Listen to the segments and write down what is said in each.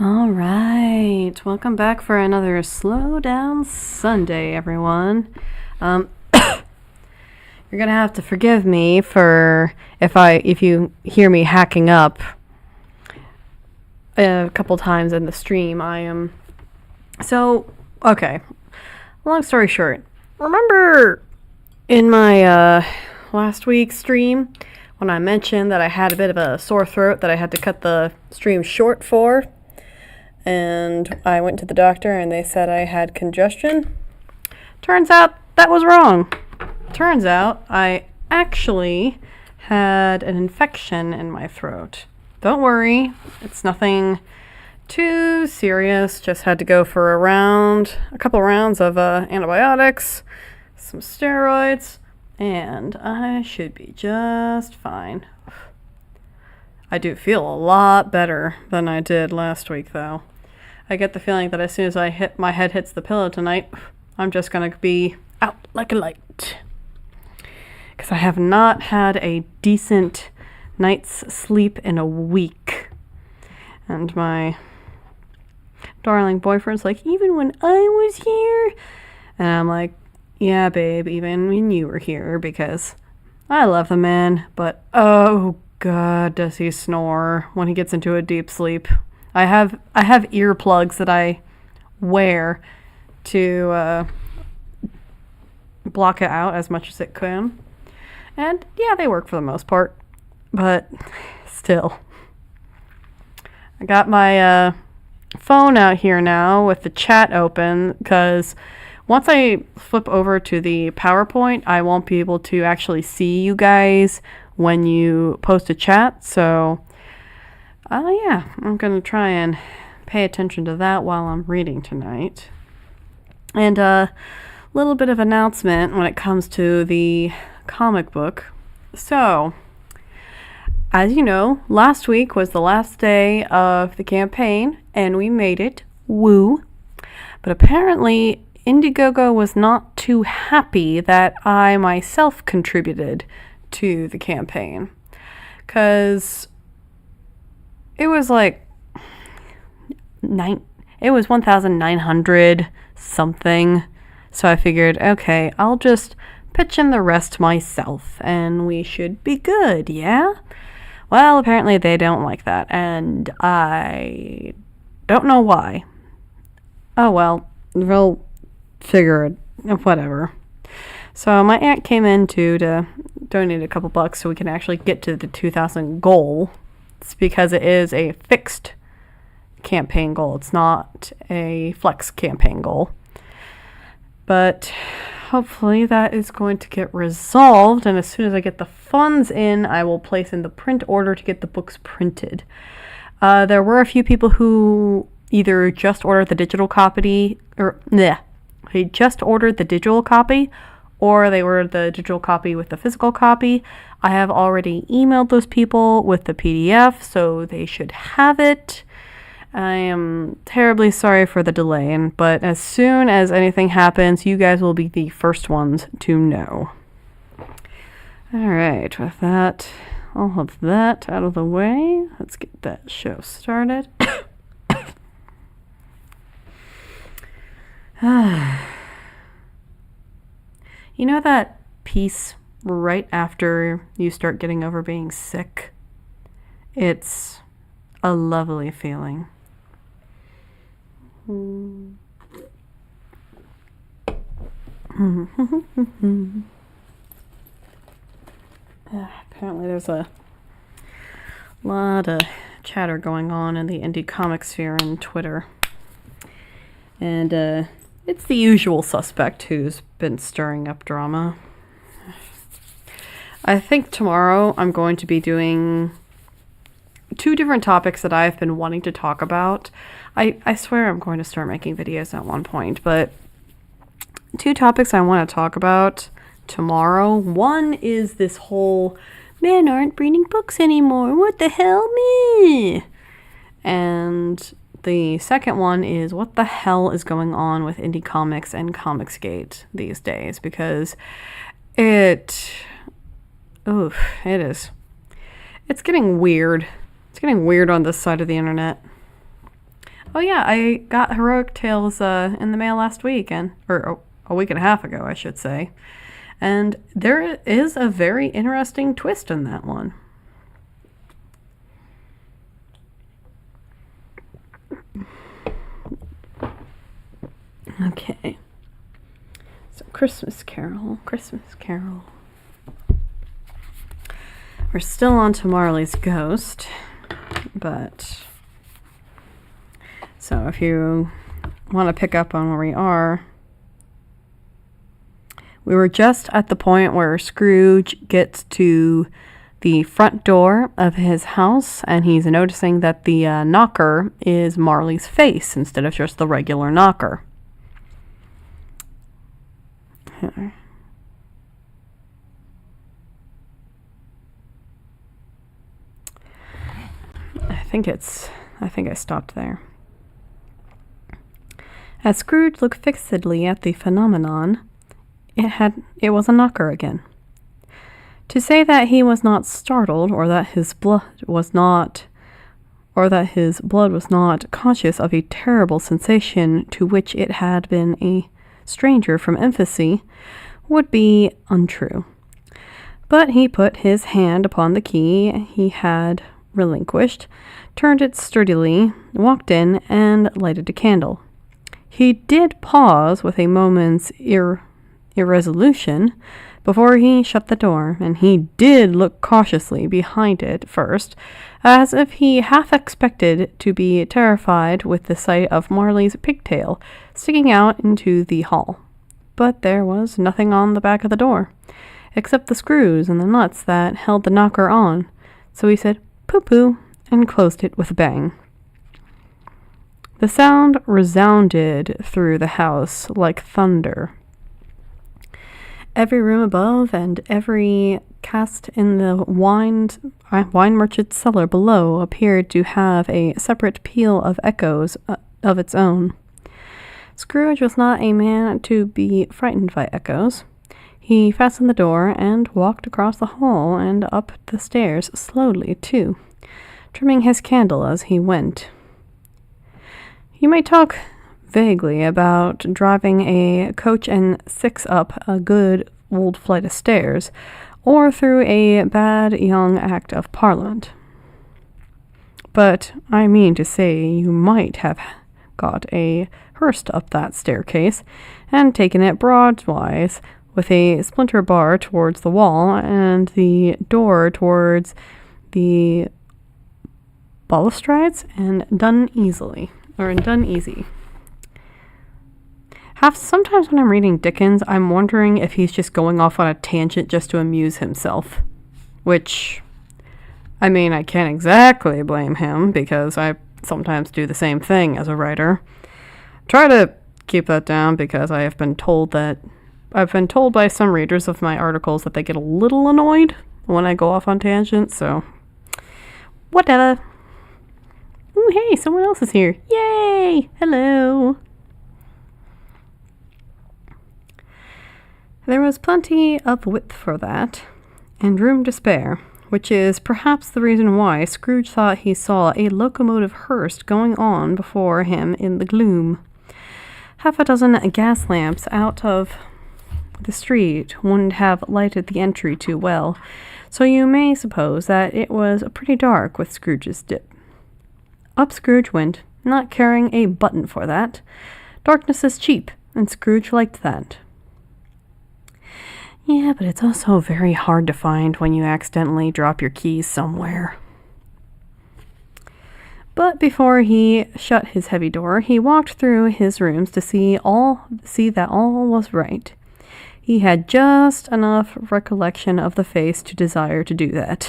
All right, welcome back for another Slow Down Sunday, everyone. You're gonna have to forgive me for if you hear me hacking up a couple times in the stream. Okay. Long story short, remember in my last week's stream when I mentioned that I had a bit of a sore throat that I had to cut the stream short for? And I went to the doctor and they said I had congestion. Turns out that was wrong. Turns out I actually had an infection in my throat. Don't worry, it's nothing too serious. Just had to go for a couple rounds of antibiotics, some steroids, and I should be just fine. I do feel a lot better than I did last week, though. I get the feeling that as soon as my head hits the pillow tonight, I'm just going to be out like a light. Because I have not had a decent night's sleep in a week. And my darling boyfriend's like, even when I was here? And I'm like, yeah, babe, even when you were here, because I love the man, but oh God, does he snore when he gets into a deep sleep. I have earplugs that I wear to block it out as much as it can. And yeah, they work for the most part. But still. I got my phone out here now with the chat open because once I flip over to the PowerPoint, I won't be able to actually see you guys when you post a chat. So yeah, I'm going to try and pay attention to that while I'm reading tonight. And a little bit of announcement when it comes to the comic book. So, as you know, last week was the last day of the campaign, and we made it. Woo. But apparently, Indiegogo was not too happy that I myself contributed to the campaign. Because it was like it was 1,900 something. So I figured, okay, I'll just pitch in the rest myself and we should be good, yeah? Well, apparently they don't like that, and I don't know why. Oh well, we'll figure it, whatever. So my aunt came in to donate a couple bucks so we can actually get to the 2,000 goal. It's because it is a fixed campaign goal. It's not a flex campaign goal. But hopefully that is going to get resolved, and as soon as I get the funds in, I will place in the print order to get the books printed. There were a few people who either just ordered the digital copy, they just ordered the digital copy, or they ordered the digital copy with the physical copy. I have already emailed those people with the PDF, so they should have it. I am terribly sorry for the delay, but as soon as anything happens, you guys will be the first ones to know. Alright, with that, all of that out of the way, let's get that show started. You know that piece right after you start getting over being sick? It's a lovely feeling. Apparently there's a lot of chatter going on in the indie comic sphere and Twitter. And it's the usual suspect who's been stirring up drama. I think tomorrow I'm going to be doing 2 different topics that I've been wanting to talk about. I swear I'm going to start making videos at one point, but 2 topics I want to talk about tomorrow. One is this whole, men aren't reading books anymore, what the hell, me? And the second one is what the hell is going on with indie comics and Comicsgate these days, because it is. It's getting weird. It's getting weird on this side of the internet. Oh yeah, I got Heroic Tales in the mail last week, or a week and a half ago, I should say. And there is a very interesting twist in that one. Okay. So Christmas Carol. We're still on to Marley's Ghost, but so if you want to pick up on where we are, we were just at the point where Scrooge gets to the front door of his house, and he's noticing that the knocker is Marley's face instead of just the regular knocker. Here. I think I stopped there. As Scrooge looked fixedly at the phenomenon, it was a knocker again. To say that he was not startled, or that his blood was not conscious of a terrible sensation to which it had been a stranger from infancy, would be untrue. But he put his hand upon the key he had relinquished, turned it sturdily, walked in, and lighted a candle. He did pause with a moment's irresolution before he shut the door, and he did look cautiously behind it first, as if he half expected to be terrified with the sight of Marley's pigtail sticking out into the hall. But there was nothing on the back of the door, except the screws and the nuts that held the knocker on, so he said, "Pooh-pooh," and closed it with a bang. The sound resounded through the house like thunder. Every room above and every cask in the wine merchant's cellar below appeared to have a separate peal of echoes of its own. Scrooge was not a man to be frightened by echoes. He fastened the door and walked across the hall and up the stairs slowly, too, trimming his candle as he went. You may talk vaguely about driving a coach and six up a good old flight of stairs, or through a bad young Act of Parliament. But I mean to say you might have got a hearse up that staircase and taken it broadwise, with a splinter bar towards the wall and the door towards the balustrades, and done easy. Sometimes when I'm reading Dickens, I'm wondering if he's just going off on a tangent just to amuse himself. Which, I mean, I can't exactly blame him, because I sometimes do the same thing as a writer. Try to keep that down, because I've been told by some readers of my articles that they get a little annoyed when I go off on tangents, so whatever. Ooh, hey, someone else is here. Yay! Hello! There was plenty of width for that, and room to spare, which is perhaps the reason why Scrooge thought he saw a locomotive hearse going on before him in the gloom. Half a dozen gas lamps out of the street wouldn't have lighted the entry too well, so you may suppose that it was pretty dark with Scrooge's dip. Up Scrooge went, not caring a button for that. Darkness is cheap, and Scrooge liked that. Yeah, but it's also very hard to find when you accidentally drop your keys somewhere. But before he shut his heavy door, he walked through his rooms to see that all was right. He had just enough recollection of the face to desire to do that.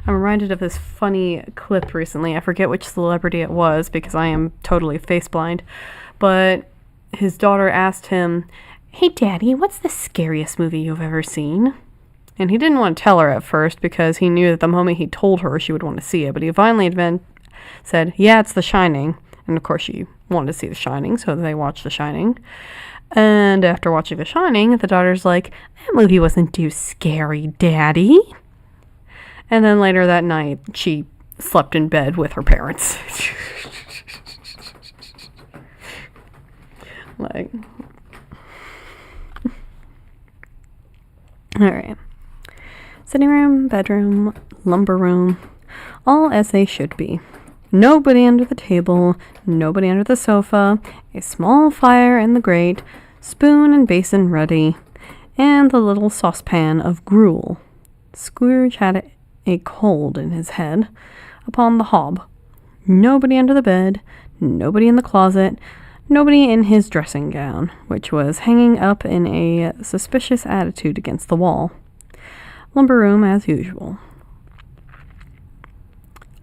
I'm reminded of this funny clip recently. I forget which celebrity it was because I am totally face blind. But his daughter asked him, "Hey, Daddy, what's the scariest movie you've ever seen?" And he didn't want to tell her at first because he knew that the moment he told her, she would want to see it. But he finally said, "Yeah, it's The Shining." And of course, she wanted to see The Shining, so they watched The Shining. And after watching The Shining, the daughter's like, "That movie wasn't too scary, Daddy." And then later that night, she slept in bed with her parents. Like, alright. Sitting room, bedroom, lumber room, all as they should be. Nobody under the table, nobody under the sofa, a small fire in the grate, spoon and basin ready, and the little saucepan of gruel. Scrooge had a cold in his head upon the hob. Nobody under the bed, nobody in the closet, nobody in his dressing gown, which was hanging up in a suspicious attitude against the wall. Lumber room as usual.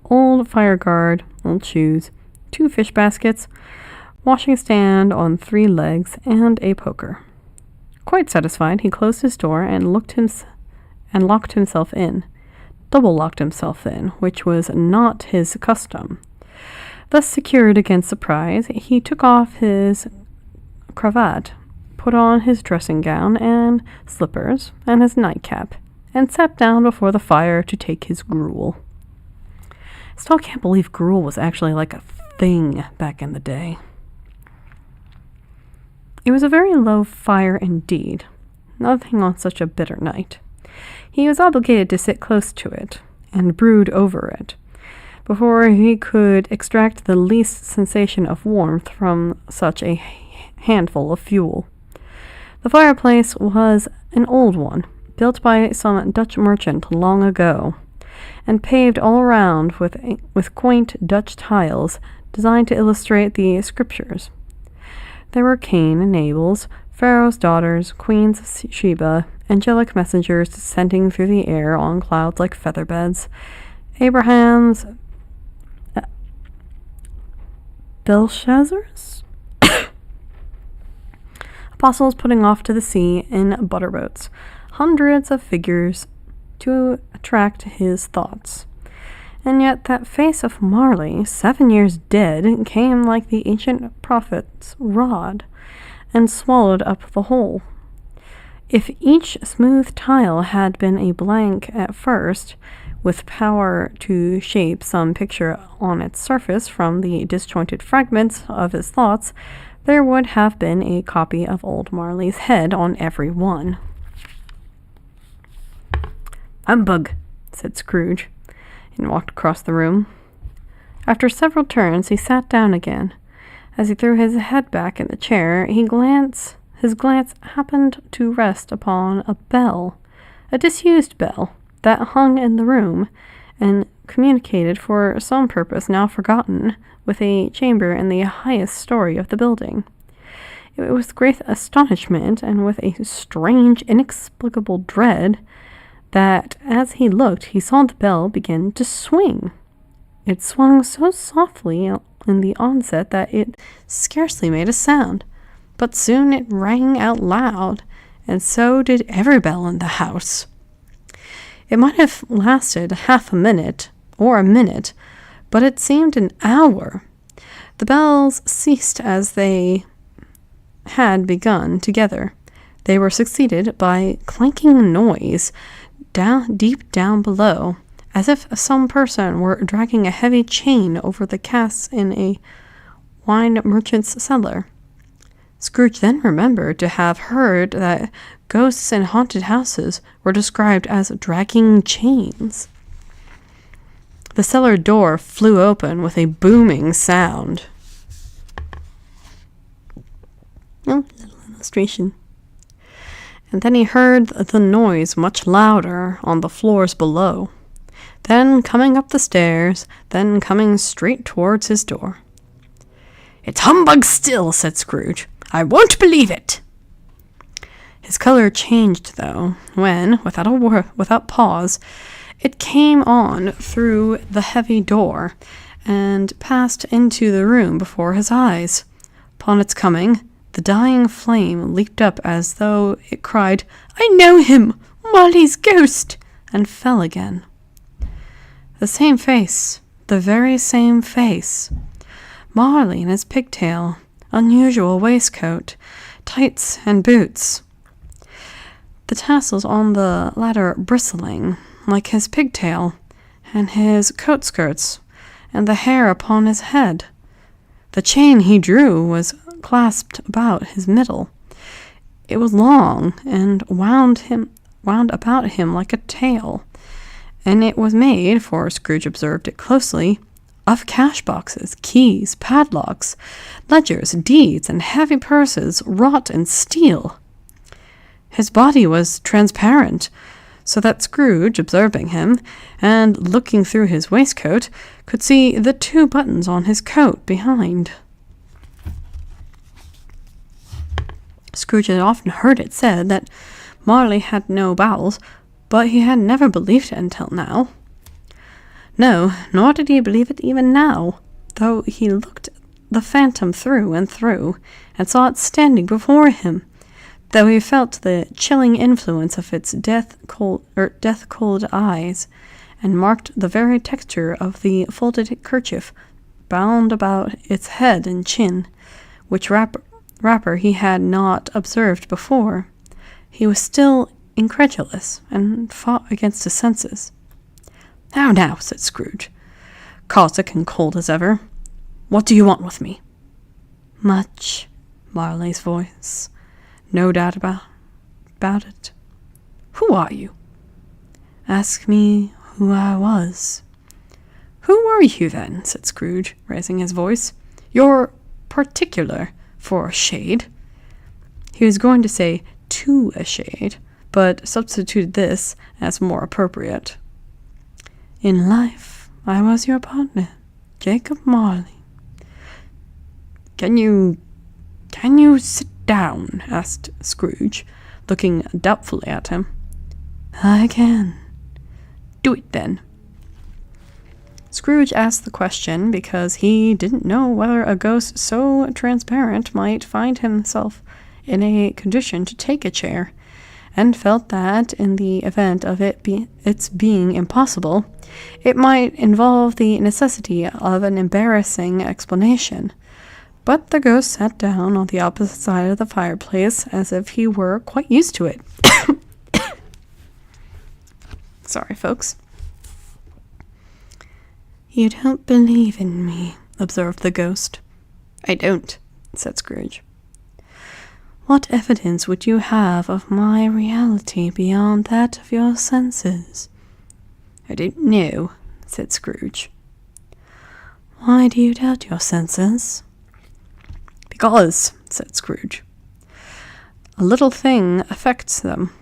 Old fire guard, old shoes, 2 fish baskets, washing stand on 3 legs, and a poker. Quite satisfied, he closed his door and locked himself in. Double locked himself in, which was not his custom. Thus secured against surprise, he took off his cravat, put on his dressing gown and slippers, and his nightcap, and sat down before the fire to take his gruel. Still can't believe gruel was actually like a thing back in the day. It was a very low fire indeed, nothing on such a bitter night. He was obligated to sit close to it and brood over it before he could extract the least sensation of warmth from such a handful of fuel. The fireplace was an old one, built by some Dutch merchant long ago, and paved all around with quaint Dutch tiles designed to illustrate the scriptures. There were Cain and Abel's, Pharaoh's daughters, queens of Sheba, angelic messengers descending through the air on clouds like featherbeds, Abraham's, Belshazzar's, apostles putting off to the sea in butterboats, hundreds of figures to attract his thoughts. And yet that face of Marley, 7 years dead, came like the ancient prophet's rod, and swallowed up the whole. If each smooth tile had been a blank at first, with power to shape some picture on its surface from the disjointed fragments of his thoughts, there would have been a copy of old Marley's head on every one. "Humbug," said Scrooge, and walked across the room. After several turns, he sat down again. As he threw his head back in the chair, his glance happened to rest upon a bell, a disused bell, that hung in the room, and communicated for some purpose now forgotten with a chamber in the highest story of the building. It was with great astonishment, and with a strange, inexplicable dread, that as he looked, he saw the bell begin to swing. It swung so softly in the onset that it scarcely made a sound, but soon it rang out loud, and so did every bell in the house. It might have lasted half a minute, or a minute, but it seemed an hour. The bells ceased as they had begun together. They were succeeded by clanking noise deep down below, as if some person were dragging a heavy chain over the casks in a wine merchant's cellar. Scrooge then remembered to have heard that ghosts in haunted houses were described as dragging chains. The cellar door flew open with a booming sound. Oh, little illustration. And then he heard the noise much louder on the floors below, then coming up the stairs, then coming straight towards his door. "It's humbug still," said Scrooge. "I won't believe it." His color changed, though, when, without pause, it came on through the heavy door, and passed into the room before his eyes. Upon its coming, the dying flame leaped up as though it cried, "I know him! Marley's ghost!" and fell again. The same face, the very same face. Marley in his pigtail, unusual waistcoat, tights and boots. The tassels on the latter bristling, like his pigtail, and his coat skirts, and the hair upon his head. The chain he drew was clasped about his middle. It was long, and wound about him like a tail, and it was made, for Scrooge observed it closely, of cash boxes, keys, padlocks, ledgers, deeds, and heavy purses wrought in steel. His body was transparent, so that Scrooge, observing him, and looking through his waistcoat, could see the 2 buttons on his coat behind. Scrooge had often heard it said that Marley had no bowels, but he had never believed it until now. No, nor did he believe it even now, though he looked the phantom through and through, and saw it standing before him, though he felt the chilling influence of its death-cold eyes, and marked the very texture of the folded kerchief bound about its head and chin, which wrapper he had not observed before. He was still incredulous, and fought against his senses. Now, said Scrooge, caustic and cold as ever. What do you want with me? Much, Marley's voice. No doubt about it. Who are you? Ask me who I was. Who were you then? Said Scrooge, raising his voice. You're particular for a shade. He was going to say to a shade, but substituted this as more appropriate. In life, I was your partner, Jacob Marley. Can you sit down? Asked Scrooge, looking doubtfully at him. I can. Do it then. Scrooge asked the question because he didn't know whether a ghost so transparent might find himself in a condition to take a chair, and felt that, in the event of its being impossible, it might involve the necessity of an embarrassing explanation. But the ghost sat down on the opposite side of the fireplace as if he were quite used to it. Sorry, folks. You don't believe in me, observed the ghost. I don't, said Scrooge. What evidence would you have of my reality beyond that of your senses? I don't know, said Scrooge. Why do you doubt your senses? Because, said Scrooge, a little thing affects them.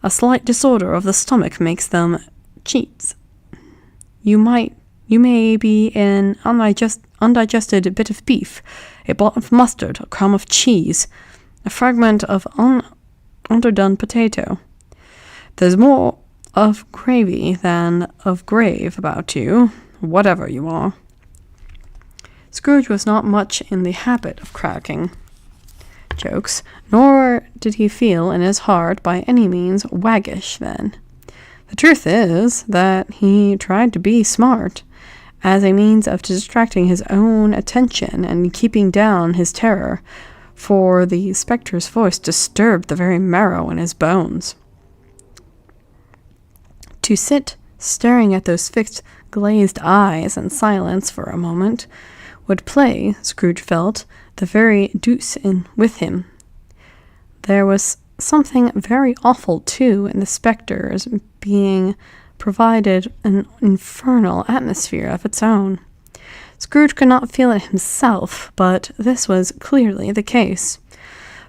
A slight disorder of the stomach makes them cheats. You may be an undigested bit of beef, a blot of mustard, a crumb of cheese, a fragment of underdone potato. There's more of gravy than of grave about you, whatever you are. Scrooge was not much in the habit of cracking jokes, nor did he feel in his heart by any means waggish then. The truth is that he tried to be smart, as a means of distracting his own attention and keeping down his terror, for the spectre's voice disturbed the very marrow in his bones. To sit staring at those fixed, glazed eyes in silence for a moment would play, Scrooge felt, the very deuce with him. There was something very awful, too, in the spectre's being provided an infernal atmosphere of its own. Scrooge could not feel it himself, but this was clearly the case.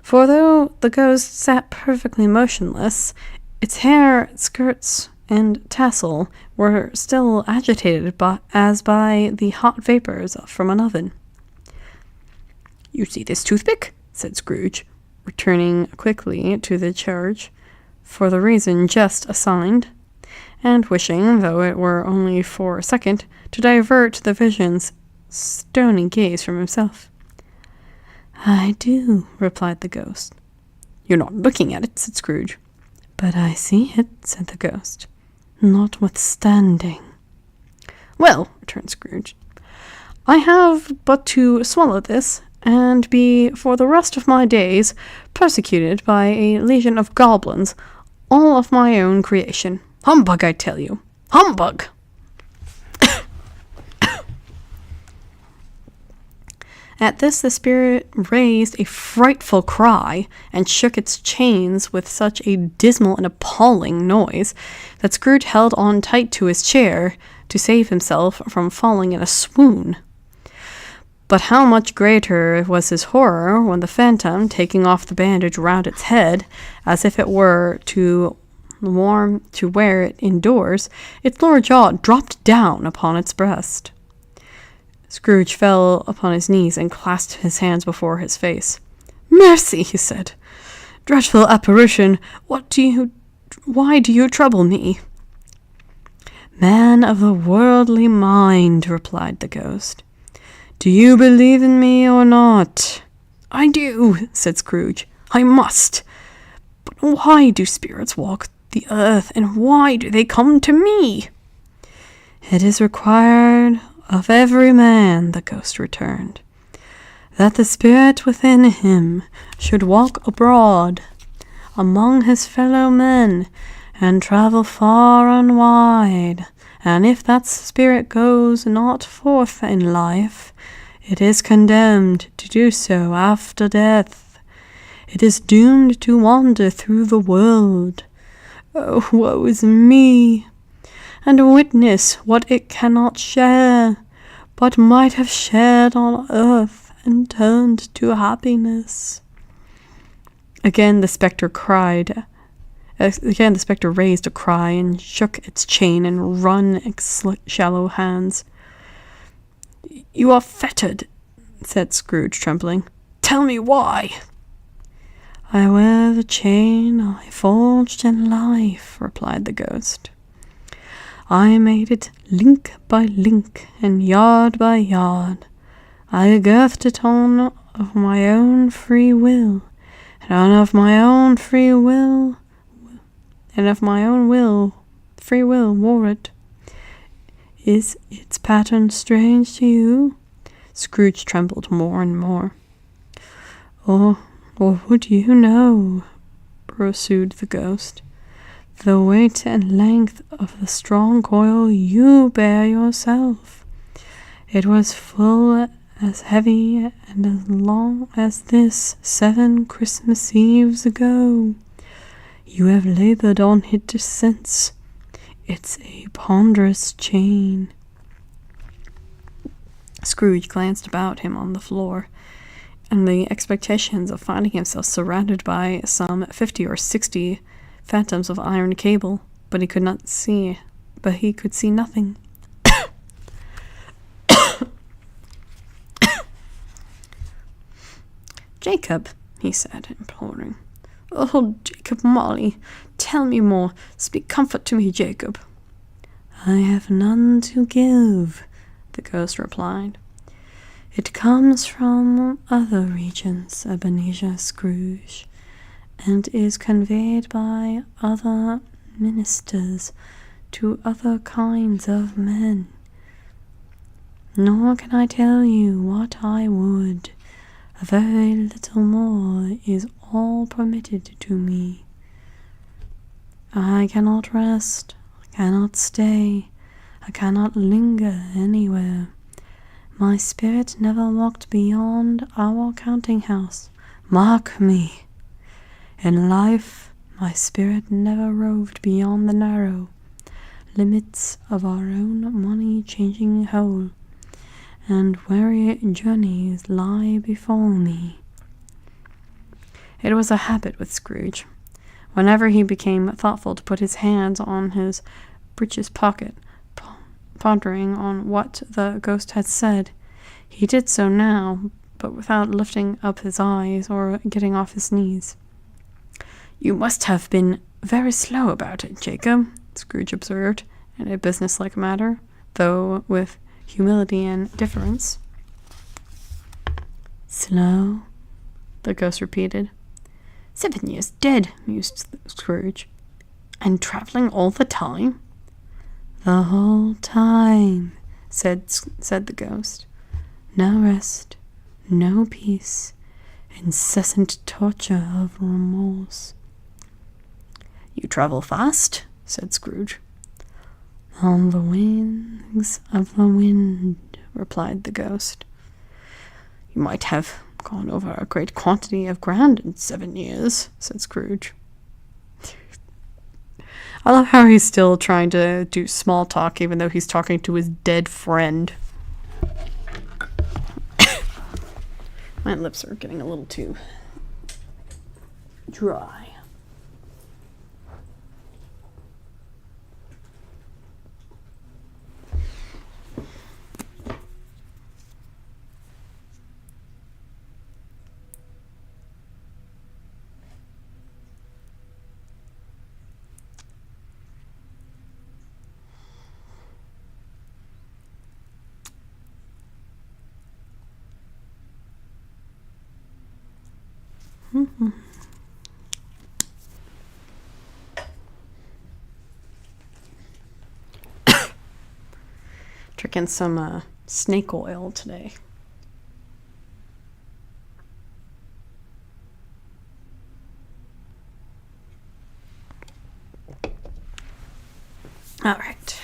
For though the ghost sat perfectly motionless, its hair, skirts, and tassel were still agitated as by the hot vapors from an oven. You see this toothpick? Said Scrooge, returning quickly to the charge, for the reason just assigned, and wishing, though it were only for a second, to divert the vision's stony gaze from himself. I do, replied the ghost. You're not looking at it, said Scrooge. But I see it, said the ghost, notwithstanding. Well, returned Scrooge, I have but to swallow this, and be for the rest of my days persecuted by a legion of goblins, all of my own creation. Humbug, I tell you! Humbug! At this, the spirit raised a frightful cry and shook its chains with such a dismal and appalling noise that Scrooge held on tight to his chair to save himself from falling in a swoon. But how much greater was his horror when the phantom, taking off the bandage round its head, as if it were to wear it indoors, its lower jaw dropped down upon its breast. Scrooge fell upon his knees and clasped his hands before his face. "Mercy," he said. "Dreadful apparition, why do you trouble me?" "Man of the worldly mind," replied the ghost, "do you believe in me or not?" "I do," said Scrooge. "I must. But why do spirits walk the earth, and why do they come to me?" "It is required of every man," the ghost returned, "that the spirit within him should walk abroad among his fellow men and travel far and wide, and if that spirit goes not forth in life, it is condemned to do so after death. It is doomed to wander through the world. Oh, woe is me! And witness what it cannot share, but might have shared on earth and turned to happiness." Again the spectre raised a cry and shook its chain and wrung its shallow hands. "You are fettered," said Scrooge, trembling. "Tell me why." "I wear the chain I forged in life," replied the ghost. "I made it link by link and yard by yard. I girthed it on of my own free will, and of my own free will wore it. Is its pattern strange to you?" Scrooge trembled more and more. Or would you know," pursued the ghost, "the weight and length of the strong coil you bear yourself? It was full as heavy and as long as this 7 Christmas Eves ago. You have labored on it since. It's a ponderous chain." Scrooge glanced about him on the floor, and the expectations of finding himself surrounded by some 50 or 60 phantoms of iron cable, but he could see nothing. "Jacob," he said, imploring. "Oh, Jacob Marley, tell me more. Speak comfort to me, Jacob." "I have none to give," the ghost replied. "It comes from other regions, Ebenezer Scrooge, and is conveyed by other ministers to other kinds of men. Nor can I tell you what I would. A very little more is all permitted to me. I cannot rest, I cannot stay, I cannot linger anywhere. My spirit never walked beyond our counting house. Mark me! In life, my spirit never roved beyond the narrow limits of our own money-changing hole, and weary journeys lie before me." It was a habit with Scrooge, whenever he became thoughtful, to put his hands on his breeches pocket, pondering on what the ghost had said. He did so now, but without lifting up his eyes or getting off his knees. "You must have been very slow about it, Jacob," Scrooge observed, in a businesslike manner, though with humility and deference. "Slow?" the ghost repeated. 7 years dead," mused Scrooge. "And travelling all the time?" "The whole time," said the ghost. "No rest, no peace, incessant torture of remorse." "You travel fast?" said Scrooge. "On the wings of the wind," replied the ghost. You might have gone over a great quantity of ground in 7 years, said Scrooge. I love how he's still trying to do small talk even though he's talking to his dead friend. My lips are getting a little too dry. Drinking some snake oil today. All right.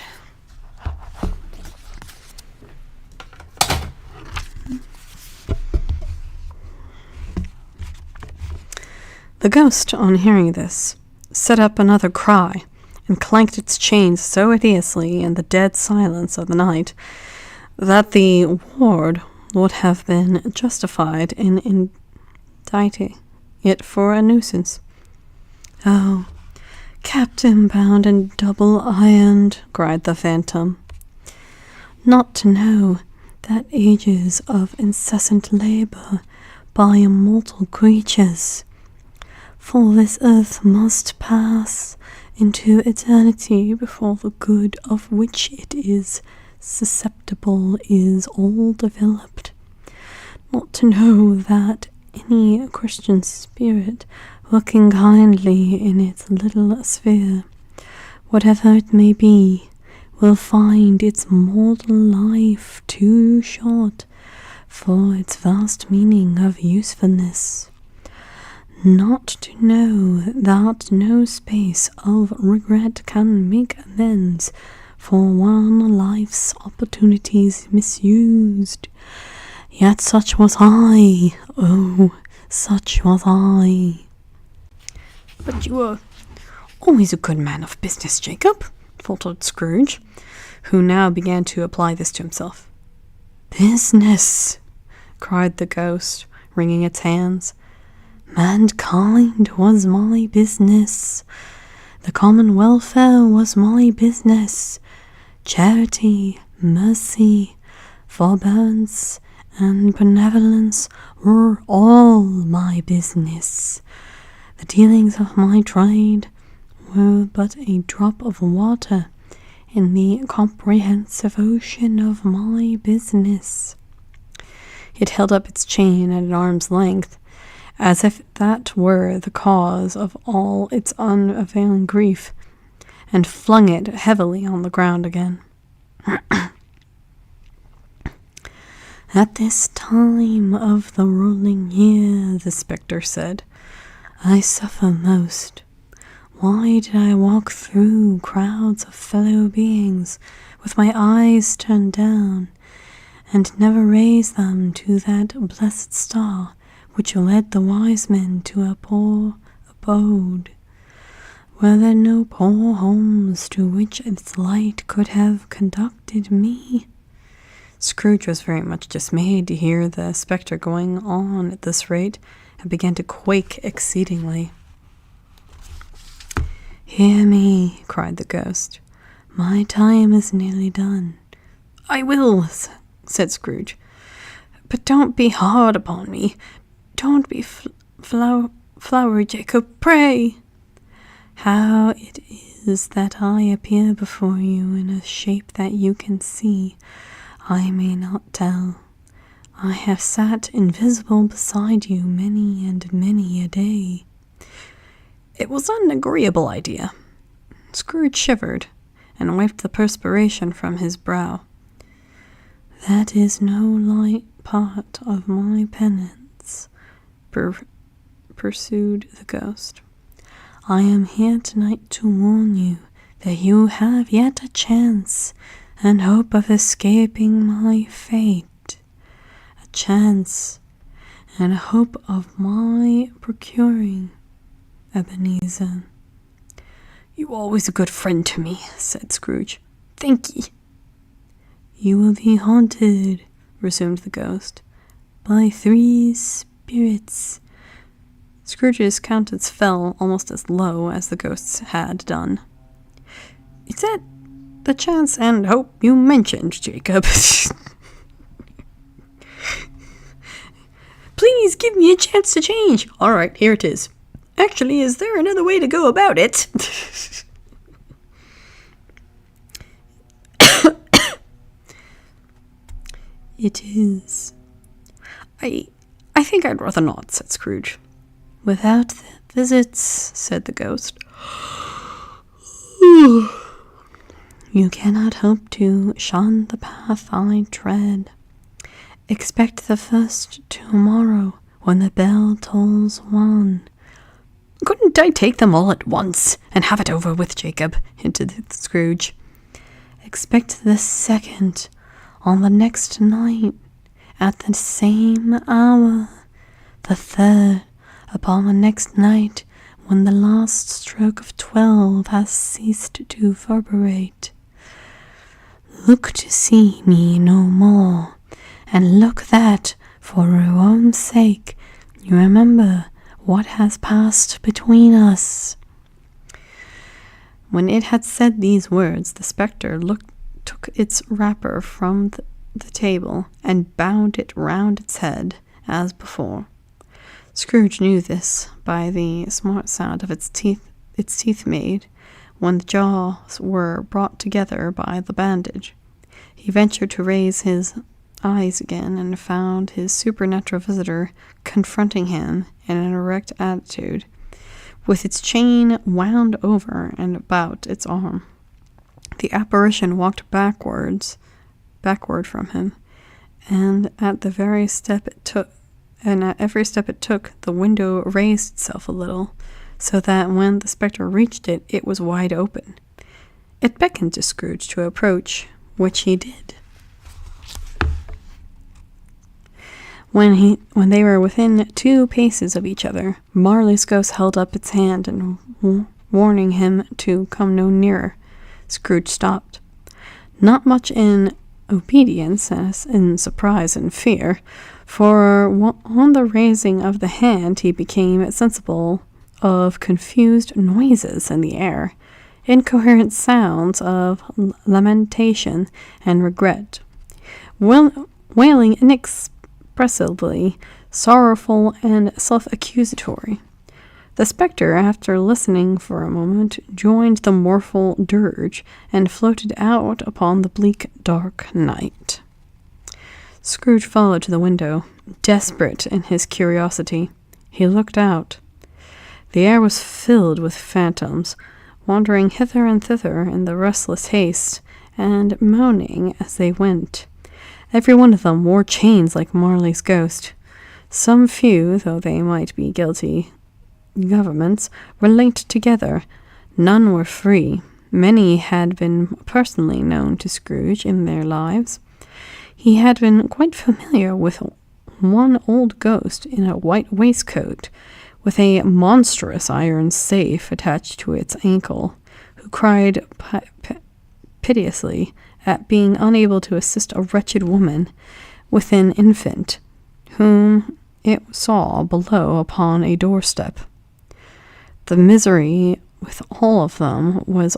The ghost, on hearing this, set up another cry and clanked its chains so hideously in the dead silence of the night that the ward would have been justified in indicting it for a nuisance. "Oh, Captain bound and double-ironed," cried the phantom, "not to know that ages of incessant labour by immortal creatures, for this earth must pass into eternity before the good of which it is susceptible is all developed. Not to know that any Christian spirit looking kindly in its little sphere, whatever it may be, will find its mortal life too short for its vast meaning of usefulness. Not to know that no space of regret can make amends for one life's opportunities misused. Yet such was I, oh, such was I." "But you were always a good man of business, Jacob," faltered Scrooge, who now began to apply this to himself. "Business!" cried the ghost, wringing its hands. "Mankind was my business. The common welfare was my business. Charity, mercy, forbearance, and benevolence were all my business. The dealings of my trade were but a drop of water in the comprehensive ocean of my business." It held up its chain at an arm's length, as if that were the cause of all its unavailing grief, and flung it heavily on the ground again. "At this time of the rolling year," the spectre said, "I suffer most. Why did I walk through crowds of fellow beings with my eyes turned down, and never raise them to that blessed star which led the wise men to a poor abode? Were there no poor homes to which its light could have conducted me?" Scrooge was very much dismayed to hear the spectre going on at this rate, and began to quake exceedingly. "Hear me," cried the ghost. "My time is nearly done." "I will," said Scrooge. "But don't be hard upon me. Don't be flowery, Jacob, pray." "How it is that I appear before you in a shape that you can see, I may not tell. I have sat invisible beside you many and many a day." It was an agreeable idea. Scrooge shivered, and wiped the perspiration from his brow. "That is no light part of my penance," pursued the ghost. "I am here tonight to warn you that you have yet a chance and hope of escaping my fate. A chance and a hope of my procuring, Ebenezer. "You were always a good friend to me," said Scrooge. "Thank ye." "You will be haunted," resumed the ghost, "by 3 spirits." Scrooge's countenance fell almost as low as the ghost's had done. "Is that the chance and hope you mentioned, Jacob?" "Please give me a chance to change." "All right, here it is. Actually, is there another way to go about it?" "It is." I think I'd rather not," said Scrooge. "Without visits," said the ghost, "you cannot hope to shun the path I tread. Expect the first tomorrow when the bell tolls 1. "Couldn't I take them all at once and have it over with, Jacob?" hinted Scrooge. "Expect the second on the next night at the same hour. The third upon the next night when the last stroke of 12 has ceased to reverberate. Look to see me no more, and look that, for your own sake, you remember what has passed between us." When it had said these words, the spectre took its wrapper from the table and bound it round its head as before. Scrooge knew this by the smart sound of its teeth made when the jaws were brought together by the bandage. He ventured to raise his eyes again and found his supernatural visitor confronting him in an erect attitude, with its chain wound over and about its arm. The apparition walked backward from him, and at every step it took, the window raised itself a little, so that when the spectre reached it, it was wide open. It beckoned to Scrooge to approach, which he did. When they were within 2 paces of each other, Marley's ghost held up its hand and warning him to come no nearer. Scrooge stopped, not much in obedience as in surprise and fear, for on the raising of the hand he became sensible of confused noises in the air, incoherent sounds of lamentation and regret, wailing inexpressibly, sorrowful and self-accusatory. The spectre, after listening for a moment, joined the mournful dirge and floated out upon the bleak, dark night. Scrooge followed to the window, desperate in his curiosity. He looked out. The air was filled with phantoms, wandering hither and thither in the restless haste, and moaning as they went. Every one of them wore chains like Marley's ghost. Some few, though they might be guilty governments, were linked together. None were free. Many had been personally known to Scrooge in their lives. He had been quite familiar with one old ghost in a white waistcoat, with a monstrous iron safe attached to its ankle, who cried piteously at being unable to assist a wretched woman with an infant, whom it saw below upon a doorstep. The misery with all of them was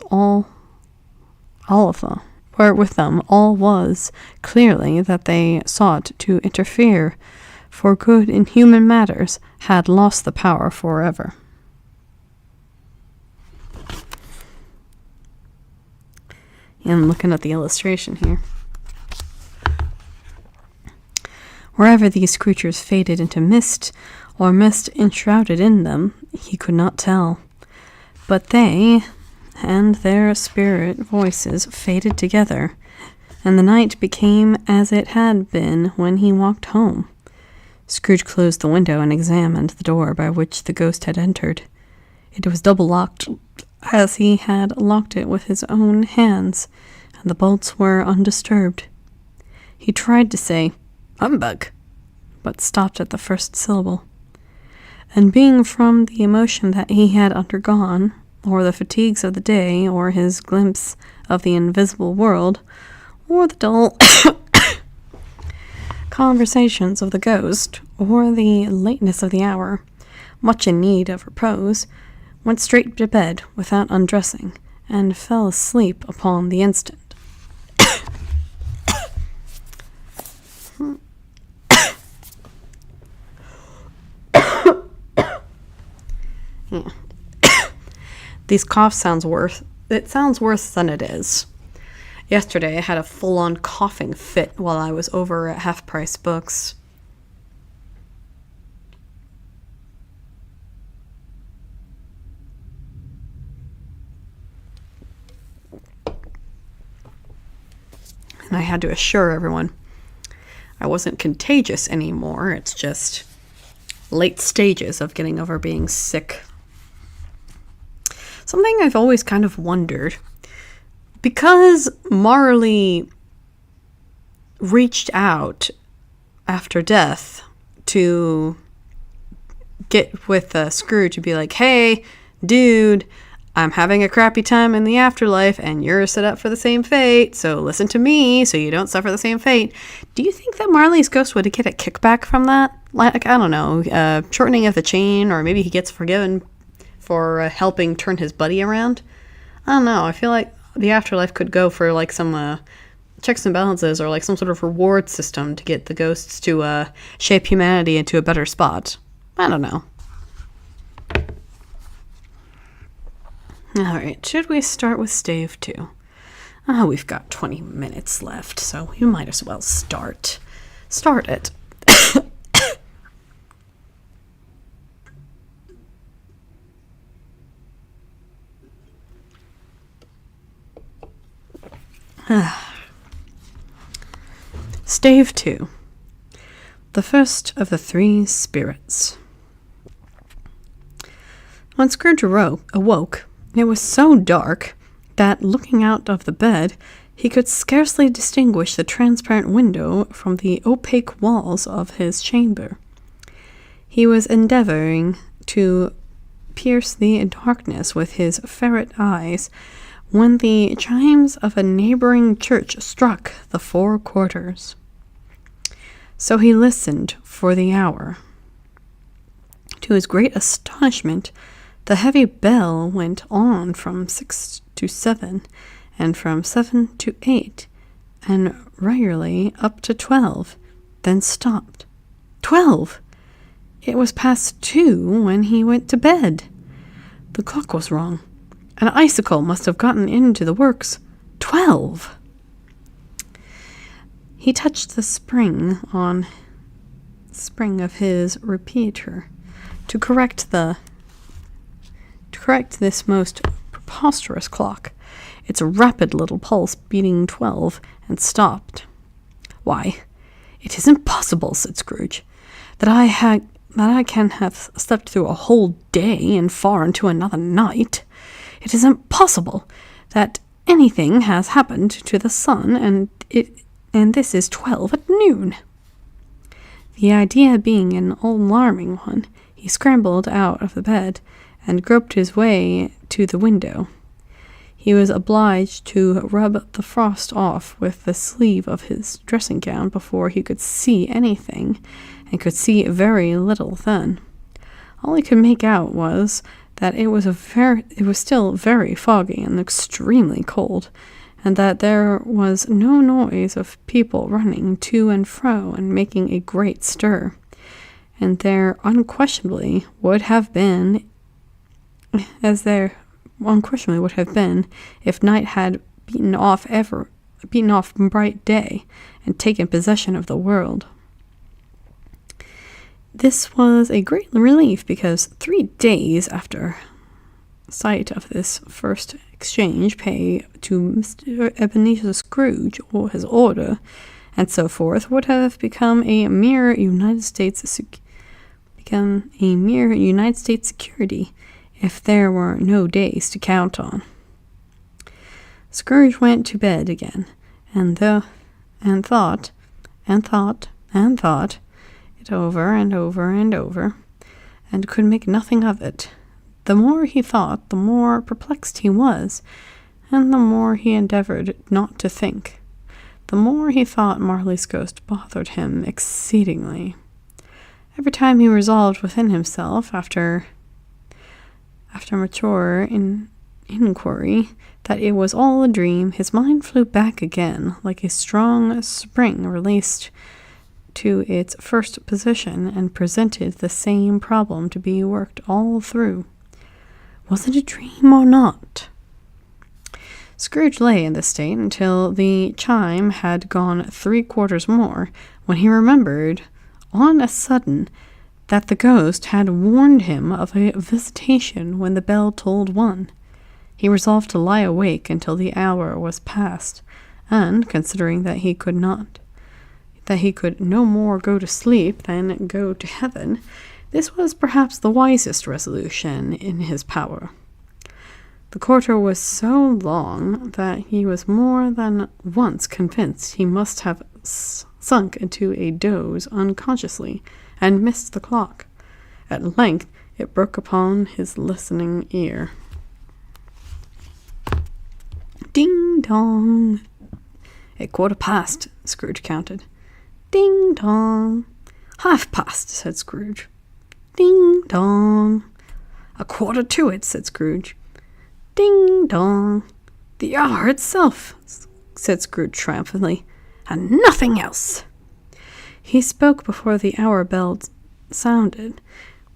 clearly that they sought to interfere for good in human matters, had lost the power forever. I'm looking at the illustration here. Wherever these creatures faded into mist, or mist enshrouded in them, he could not tell. But they and their spirit voices faded together, and the night became as it had been when he walked home. Scrooge closed the window and examined the door by which the ghost had entered. It was double-locked, as he had locked it with his own hands, and the bolts were undisturbed. He tried to say, "Humbug," but stopped at the first syllable. And being from the emotion that he had undergone, or the fatigues of the day, or his glimpse of the invisible world, or the dull conversations of the ghost, or the lateness of the hour, much in need of repose, went straight to bed without undressing, and fell asleep upon the instant. Yeah. These coughs sounds worse. It sounds worse than it is. Yesterday, I had a full-on coughing fit while I was over at Half Price Books. And I had to assure everyone I wasn't contagious anymore. It's just late stages of getting over being sick. Something I've always kind of wondered, because Marley reached out after death to get with Scrooge to be like, hey, dude, I'm having a crappy time in the afterlife and you're set up for the same fate, so listen to me so you don't suffer the same fate. Do you think that Marley's ghost would get a kickback from that? Like, I don't know, shortening of the chain, or maybe he gets forgiven for helping turn his buddy around? I don't know. I feel like the afterlife could go for like some checks and balances, or like some sort of reward system to get the ghosts to shape humanity into a better spot. I don't know. Alright, should we start with stave 2? Oh, we've got 20 minutes left, so you might as well start. Start it. Stave 2. The first of the three spirits. When Scrooge awoke, it was so dark that, looking out of the bed, he could scarcely distinguish the transparent window from the opaque walls of his chamber. He was endeavoring to pierce the darkness with his ferret eyes when the chimes of a neighboring church struck the 4 quarters. So he listened for the hour. To his great astonishment, the heavy bell went on from 6 to 7, and from 7 to 8, and regularly up to 12, then stopped. 12! It was past 2 when he went to bed. The clock was wrong. An icicle must have gotten into the works. 12! He touched the spring of his repeater to correct this most preposterous clock, its rapid little pulse beating 12, and stopped. Why, it isn't possible, said Scrooge, that I can have slept through a whole day and far into another night. It isn't possible that anything has happened to the sun, and this is 12 at noon. The idea being an alarming one, he scrambled out of the bed and groped his way to the window. He was obliged to rub the frost off with the sleeve of his dressing gown before he could see anything, and could see very little then. All he could make out was that it was still very foggy and extremely cold, and that there was no noise of people running to and fro and making a great stir. And there unquestionably would have been, if night had beaten off bright day and taken possession of the world. This was a great relief, because 3 days after sight of this first exchange pay to Mr. Ebenezer Scrooge, or his order, and so forth, would have become a mere United States security if there were no days to count on. Scrooge went to bed again, and thought, it over and over and over, and could make nothing of it. The more he thought, the more perplexed he was, and the more he endeavored not to think. The more he thought, Marley's ghost bothered him exceedingly. Every time he resolved within himself, after mature inquiry, that it was all a dream, his mind flew back again, like a strong spring released to its first position, and presented the same problem to be worked all through. Was it a dream or not? Scrooge lay in this state until the chime had gone 3/4 more, when he remembered, on a sudden, that the ghost had warned him of a visitation when the bell tolled 1. He resolved to lie awake until the hour was past, and, considering that he could no more go to sleep than go to heaven, this was perhaps the wisest resolution in his power. The quarter was so long that he was more than once convinced he must have sunk into a doze unconsciously, and missed the clock. At length it broke upon his listening ear. Ding dong! 1/4 Scrooge counted. Ding dong! 1/2, said Scrooge. Ding dong! 1/4 to it, said Scrooge. Ding dong! The hour itself, said Scrooge triumphantly, and nothing else. He spoke before the hour bell sounded,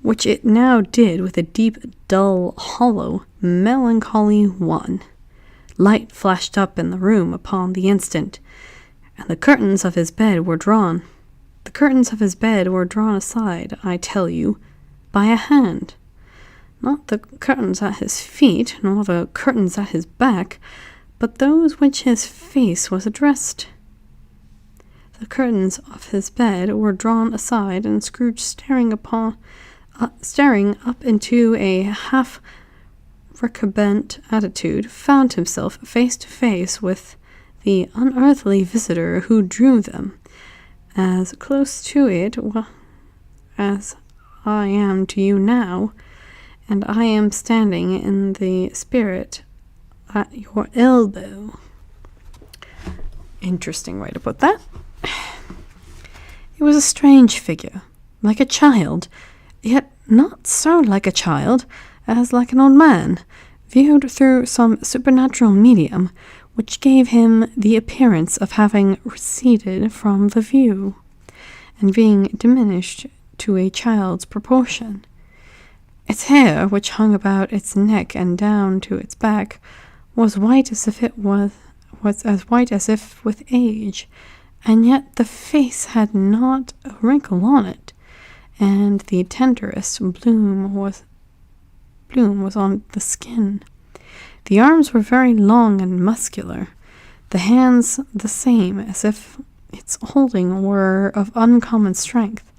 which it now did with a deep, dull, hollow, melancholy 1. Light flashed up in the room upon the instant, and the curtains of his bed were drawn. The curtains of his bed were drawn aside, I tell you, by a hand. Not the curtains at his feet, nor the curtains at his back, but those which his face was addressed. The curtains of his bed were drawn aside, and Scrooge, staring up into a half-recumbent attitude, found himself face to face with the unearthly visitor who drew them, as close to it as I am to you now, and I am standing in the spirit at your elbow. Interesting way to put that. It was a strange figure, like a child, yet not so like a child as like an old man, viewed through some supernatural medium, which gave him the appearance of having receded from the view, and being diminished to a child's proportion. Its hair, which hung about its neck and down to its back, was white as if it was as white as if with age, and yet the face had not a wrinkle on it, and the tenderest bloom was on the skin. The arms were very long and muscular, the hands the same, as if its holding were of uncommon strength.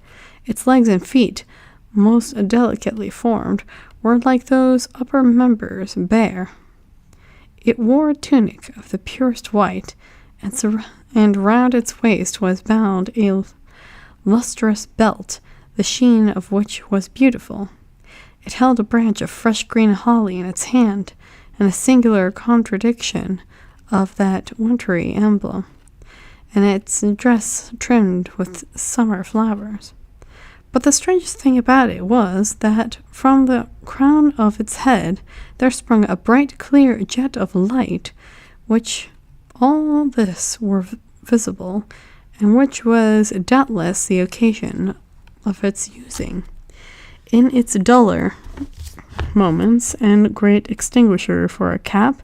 Its legs and feet, most delicately formed, were like those upper members bare. It wore a tunic of the purest white, and round its waist was bound a lustrous belt, the sheen of which was beautiful. It held a branch of fresh green holly in its hand, and a singular contradiction of that wintry emblem, and its dress trimmed with summer flowers. But the strangest thing about it was that from the crown of its head there sprung a bright, clear jet of light, which all this were visible, and which was doubtless the occasion of its using, in its duller moments, and great extinguisher for a cap,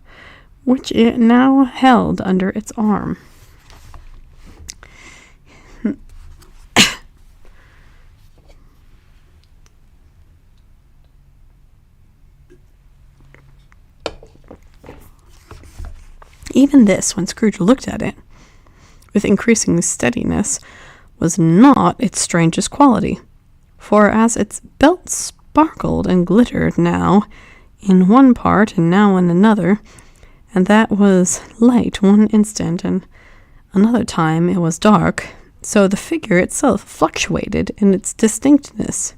which it now held under its arm. Even this, when Scrooge looked at it with increasing steadiness, was not its strangest quality, for as its belt sparkled and glittered now in one part and now in another, and that was light one instant and another time it was dark, so the figure itself fluctuated in its distinctness,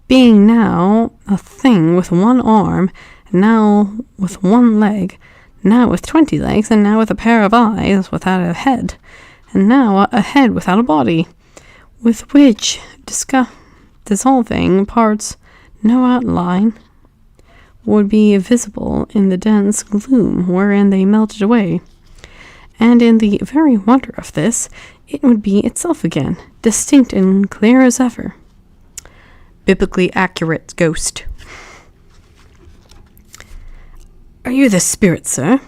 being now a thing with one arm, now with one leg, now with 20 legs, and now with a pair of eyes without a head, and now a head without a body, with which dissolving parts no outline would be visible in the dense gloom wherein they melted away. And in the very wonder of this, it would be itself again, distinct and clear as ever. Biblically accurate ghost. Are you the spirit, sir?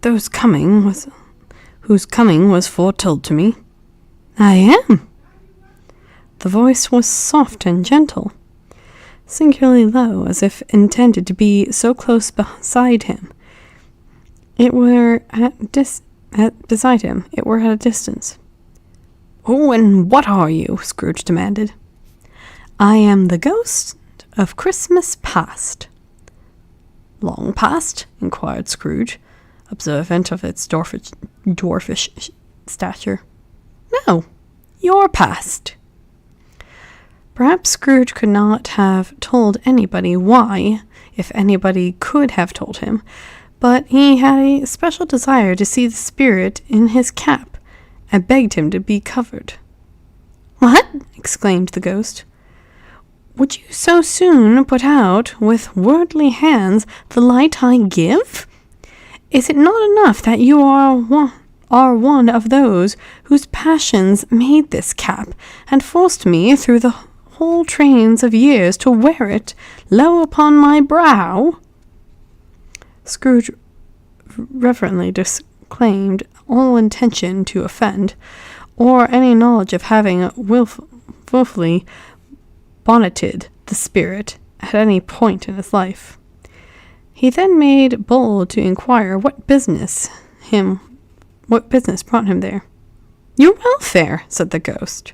Whose coming was foretold to me? I am. The voice was soft and gentle, singularly low, as if intended to be so close beside him. It were beside him. It were at a distance. Oh, and what are you? Scrooge demanded. I am the ghost of Christmas past. Long past? Inquired Scrooge, observant of its dwarfish stature. No, your past. Perhaps Scrooge could not have told anybody why, if anybody could have told him, but he had a special desire to see the spirit in his cap, and begged him to be covered. What? Exclaimed the ghost. Would you so soon put out with worldly hands the light I give? Is it not enough that you are one of those whose passions made this cap, and forced me through the whole trains of years to wear it low upon my brow? Scrooge reverently disclaimed all intention to offend, or any knowledge of having willfully bonneted the spirit at any point in his life. He then made bold to inquire what business brought him there. Your welfare, said the ghost.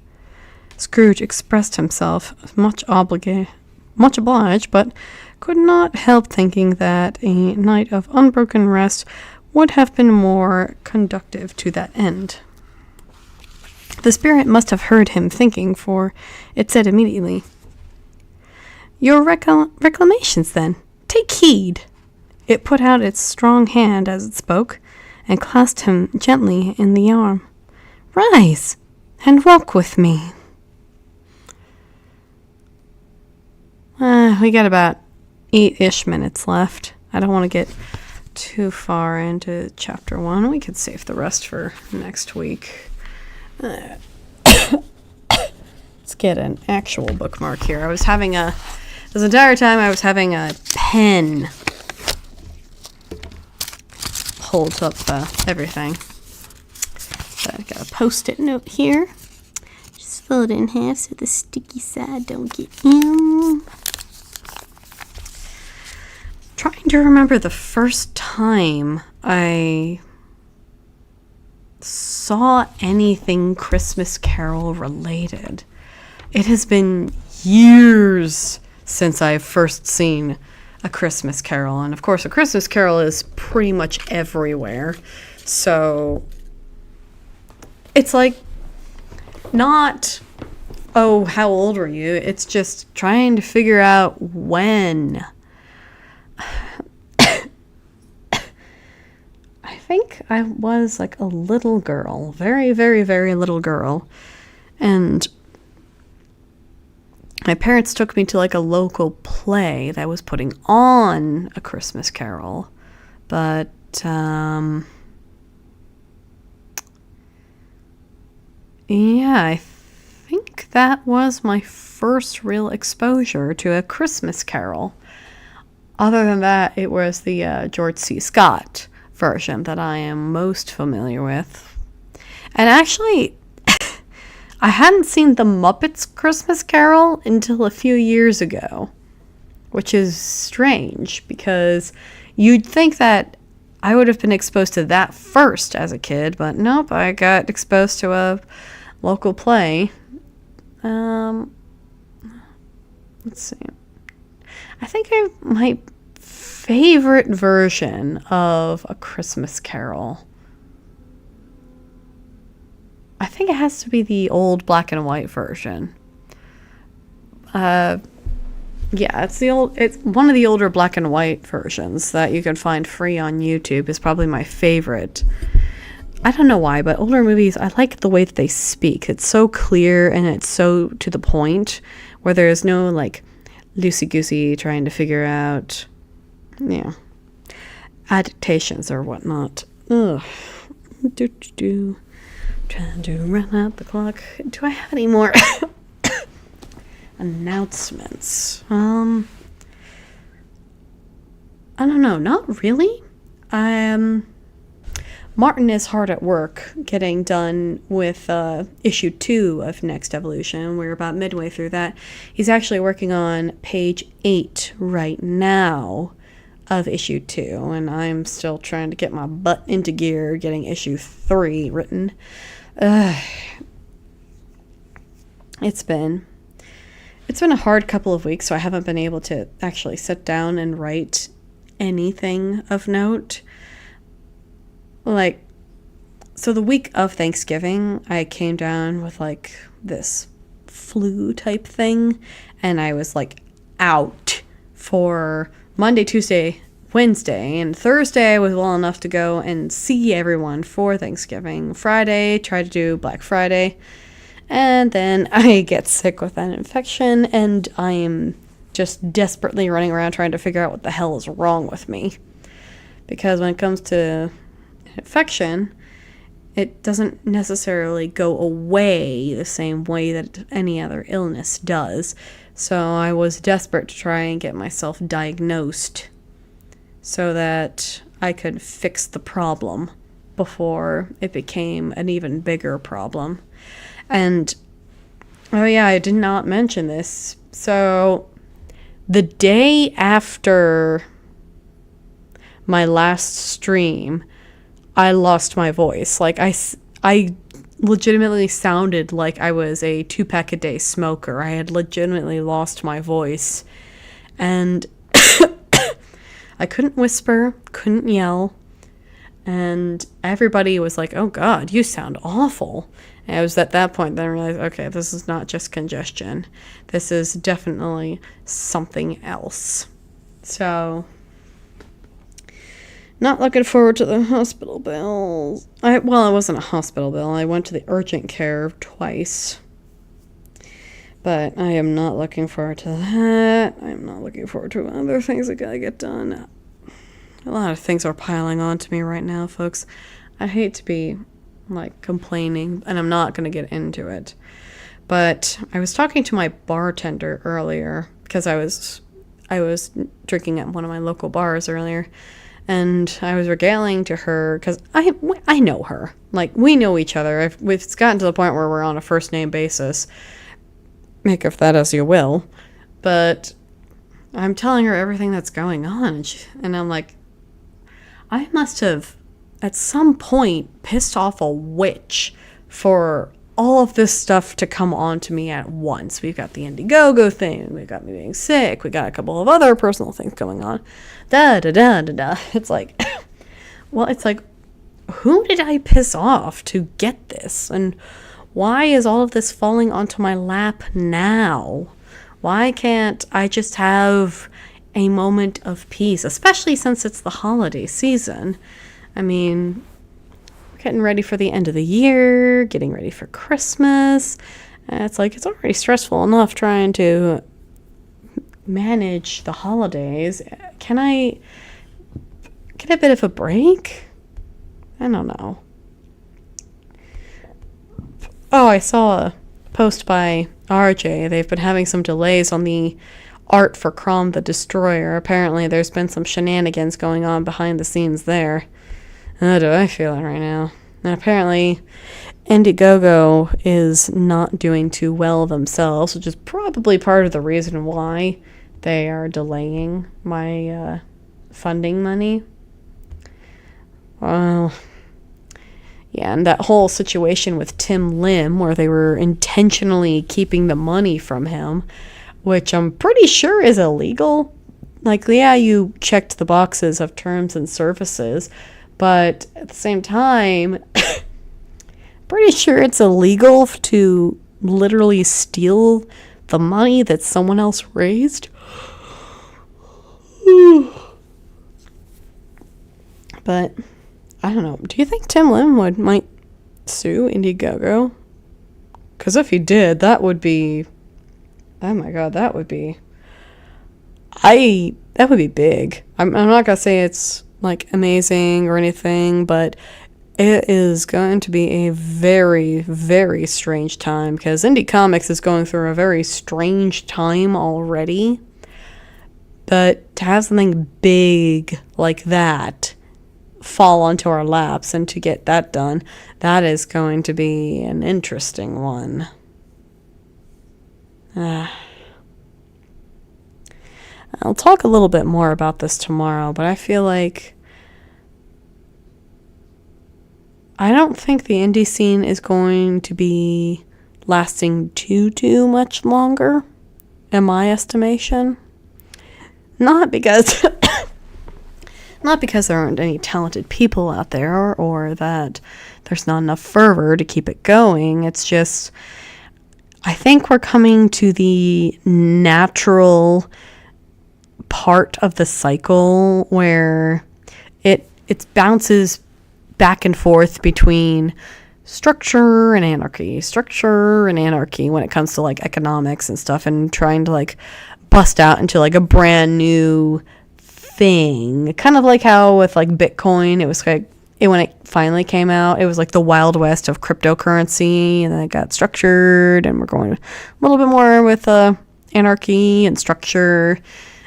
Scrooge expressed himself much obliged, but could not help thinking that a night of unbroken rest would have been more conducive to that end. The spirit must have heard him thinking, for it said immediately, Your reclamations, then. Take heed. It put out its strong hand as it spoke, and clasped him gently in the arm. Rise, and walk with me. We got about 8-ish minutes left. I don't want to get too far into chapter 1. We could save the rest for next week. Let's get an actual bookmark here. This entire time I was having a pen hold up everything. So I got a post-it note here. Just fold it in half so the sticky side don't get in. Trying to remember the first time I saw anything Christmas Carol related. It has been years since I've first seen A Christmas Carol. And of course, A Christmas Carol is pretty much everywhere. So it's like not, oh, how old were you? It's just trying to figure out when. I think I was like a little girl, very, very, very little girl. And my parents took me to like a local play that was putting on A Christmas Carol. But, yeah, I think that was my first real exposure to A Christmas Carol. Other than that, it was the George C. Scott version that I am most familiar with. And actually, I hadn't seen the Muppets Christmas Carol until a few years ago, which is strange because you'd think that I would have been exposed to that first as a kid, but nope, I got exposed to a local play. Let's see. I think my favorite version of A Christmas Carol I think it has to be the old black and white version. Yeah, it's one of the older black and white versions that you can find free on YouTube. Is probably my favorite. I don't know why, but older movies, I like the way that they speak. It's so clear and it's so to the point, where there's no like loosey-goosey trying to figure out, adaptations or whatnot. Ugh. Trying to run out the clock. Do I have any more announcements? I don't know. Not really. Martin is hard at work getting done with issue 2 of Next Evolution. We're about midway through that. He's actually working on page 8 right now of issue 2, and I'm still trying to get my butt into gear getting issue 3 written. It's been a hard couple of weeks, so I haven't been able to actually sit down and write anything of note. Like, so the week of Thanksgiving, I came down with like this flu type thing, and I was like out for Monday, Tuesday, Wednesday, and Thursday I was well enough to go and see everyone for Thanksgiving. Friday, tried to do Black Friday, and then I get sick with an infection, and I am just desperately running around trying to figure out what the hell is wrong with me. Because when it comes to infection, it doesn't necessarily go away the same way that any other illness does. So I was desperate to try and get myself diagnosed so that I could fix the problem before it became an even bigger problem. And, oh yeah, I did not mention this. So, the day after my last stream, I lost my voice. Like, I legitimately sounded like I was a 2-pack-a-day smoker. I had legitimately lost my voice. And I couldn't whisper, couldn't yell. And everybody was like, oh God, you sound awful. And I was at that point then I realized, okay, this is not just congestion. This is definitely something else. So, not looking forward to the hospital bills. It wasn't a hospital bill. I went to the urgent care twice. But I am not looking forward to that. I'm not looking forward to other things that gotta get done. A lot of things are piling on to me right now, folks. I hate to be, like, complaining, and I'm not gonna get into it. But I was talking to my bartender earlier, because I was drinking at one of my local bars earlier. And I was regaling to her, because I know her. Like, we know each other. It's gotten to the point where we're on a first-name basis. Make of that as you will. But I'm telling her everything that's going on. And I'm like, I must have, at some point, pissed off a witch for all of this stuff to come on to me at once. We've got the Indiegogo thing, we've got me being sick, we got a couple of other personal things going on. It's like, well, it's like, who did I piss off to get this? And why is all of this falling onto my lap now? Why can't I just have a moment of peace, especially since it's the holiday season? I mean, getting ready for the end of the year, getting ready for Christmas. It's like, it's already stressful enough trying to manage the holidays. Can I get a bit of a break? I don't know. Oh, I saw a post by RJ. They've been having some delays on the art for Crom the Destroyer. Apparently there's been some shenanigans going on behind the scenes there. How do I feel it right now? And apparently Indiegogo is not doing too well themselves, which is probably part of the reason why they are delaying my funding money. Well, yeah, and that whole situation with Tim Lim, where they were intentionally keeping the money from him, which I'm pretty sure is illegal. Like, yeah, you checked the boxes of terms and services, but at the same time, pretty sure it's illegal to literally steal the money that someone else raised. But I don't know. Do you think Tim Linwood might sue Indiegogo? Because if he did, that would be... Oh my god, that would be big. I'm not gonna say it's like amazing or anything, but it is going to be a very, very strange time because indie comics is going through a very strange time already. But to have something big like that fall onto our laps and to get that done, that is going to be an interesting one. I'll talk a little bit more about this tomorrow, but I feel like I don't think the indie scene is going to be lasting too much longer, in my estimation. Not because there aren't any talented people out there or that there's not enough fervor to keep it going. It's just, I think we're coming to the natural part of the cycle where it bounces back and forth between structure and anarchy when it comes to like economics and stuff, and trying to like bust out into like a brand new thing, kind of like how with like Bitcoin, it was like when it finally came out, it was like the Wild West of cryptocurrency, and then it got structured, and we're going a little bit more with anarchy and structure,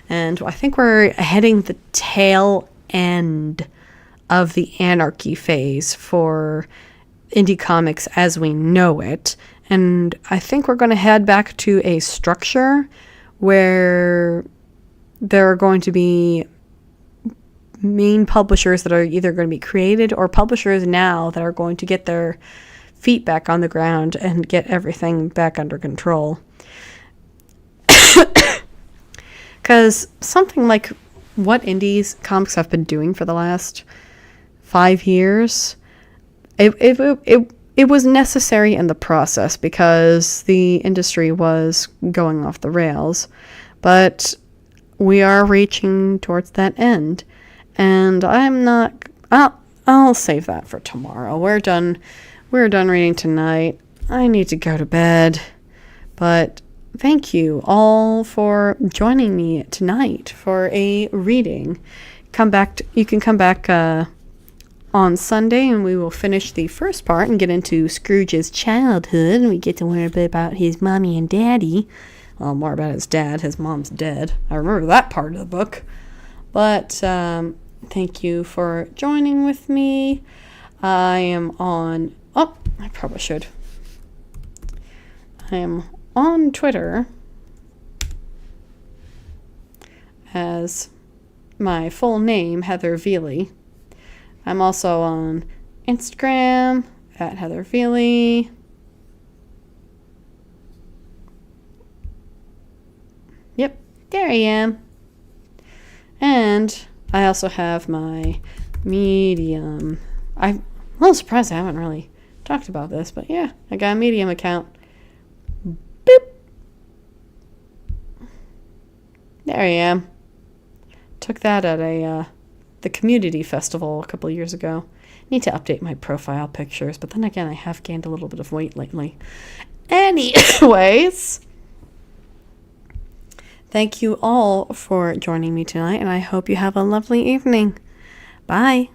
and I think we're heading the tail end of the anarchy phase for indie comics as we know it, and I think we're going to head back to a structure where there are going to be main publishers that are either going to be created or publishers now that are going to get their feet back on the ground and get everything back under control. Because something like what indies comics have been doing for the last 5 years, it was necessary in the process because the industry was going off the rails, but we are reaching towards that end. And I'll save that for tomorrow. We're done reading tonight. I need to go to bed. But thank you all for joining me tonight for a reading. You can come back on Sunday, and we will finish the first part and get into Scrooge's childhood, and we get to learn a bit about his mommy and daddy. Well, more about his dad. His mom's dead. I remember that part of the book. But thank you for joining with me. I am on... Oh, I probably should. I am on Twitter as my full name, Heather Veely. I'm also on Instagram at Heather Veely. Yep, there I am. And I also have my Medium. I'm a little surprised I haven't really talked about this, but yeah, I got a Medium account. Boop. There I am. Took that at the community festival a couple of years ago. Need to update my profile pictures, but then again, I have gained a little bit of weight lately. Anyways, thank you all for joining me tonight, and I hope you have a lovely evening. Bye.